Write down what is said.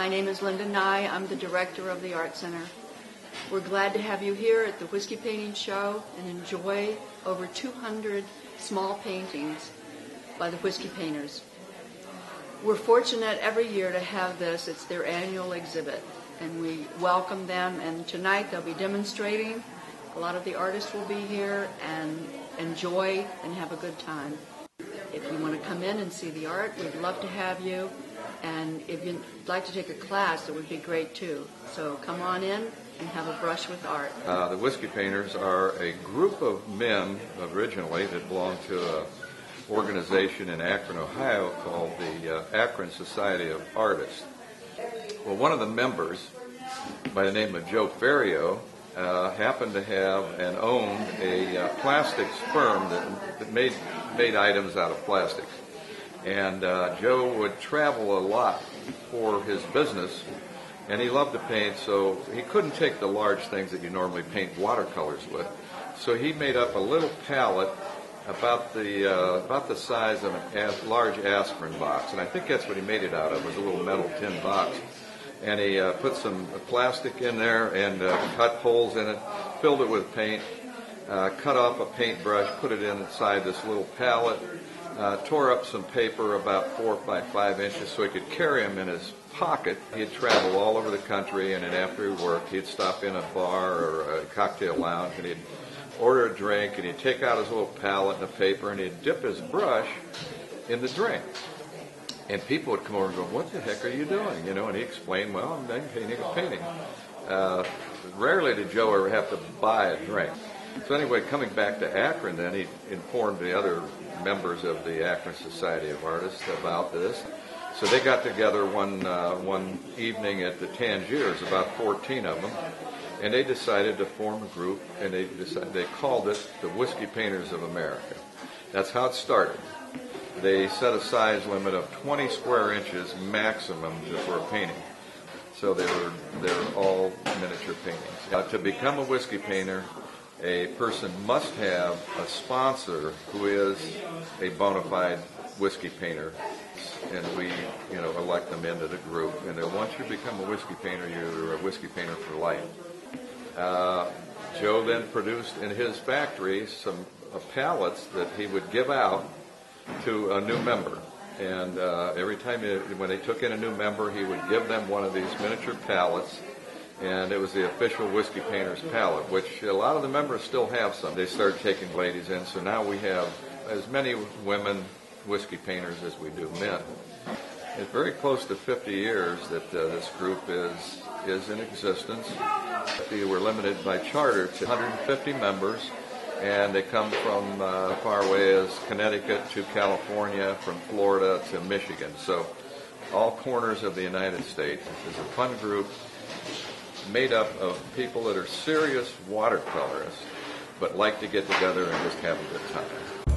My name is Linda Nye. I'm the director of the Art Center. We're glad to have you here at the Whiskey Painting Show and enjoy over 200 small paintings by the Whiskey Painters. We're fortunate every year to have this. It's their annual exhibit, and we welcome them. And tonight they'll be demonstrating. A lot of the artists will be here and enjoy and have a good time. If you want to come in and see the art, we'd love to have you. And if you'd like to take a class, it would be great too. So come on in and have a brush with art. The Whiskey Painters are a group of men originally that belong to an organization in Akron, Ohio called the Akron Society of Artists. Well, one of the members, by the name of Joe Ferrio, happened to have and owned a plastics firm that made items out of plastics. And Joe would travel a lot for his business, and he loved to paint, so he couldn't take the large things that you normally paint watercolors with. So he made up a little palette about the size of a large aspirin box, and I think that's what he made it out of, was a little metal tin box. And he put some plastic in there and cut holes in it, filled it with paint, cut off a paintbrush, put it inside this little palette, tore up some paper about 4 by 5 inches so he could carry them in his pocket. He'd travel all over the country, and then after he worked, he'd stop in a bar or a cocktail lounge, and he'd order a drink, and he'd take out his little palette and a paper, and he'd dip his brush in the drink. And people would come over and go, "What the heck are you doing?" You know, and he explained, "Well, I'm painting a painting." Rarely did Joe ever have to buy a drink. So anyway, coming back to Akron then, he informed the other members of the Akron Society of Artists about this. So they got together one evening at the Tangiers, about 14 of them, and they decided to form a group, and they called it the Whiskey Painters of America. That's how it started. They set a size limit of 20 square inches maximum for a painting. So they're all miniature paintings. To become a whiskey painter, a person must have a sponsor who is a bona fide whiskey painter, and we, elect them into the group. And then once you become a whiskey painter, you're a whiskey painter for life. Joe then produced in his factory some pallets that he would give out to a new member. And every time when they took in a new member, he would give them one of these miniature pallets. And it was the official Whiskey Painters palette, which a lot of the members still have some. They started taking ladies in, so now we have as many women whiskey painters as we do men. It's very close to 50 years that this group is in existence. We were limited by charter to 150 members, and they come from far away as Connecticut to California, from Florida to Michigan. So all corners of the United States. It's a fun group made up of people that are serious watercolorists but like to get together and just have a good time.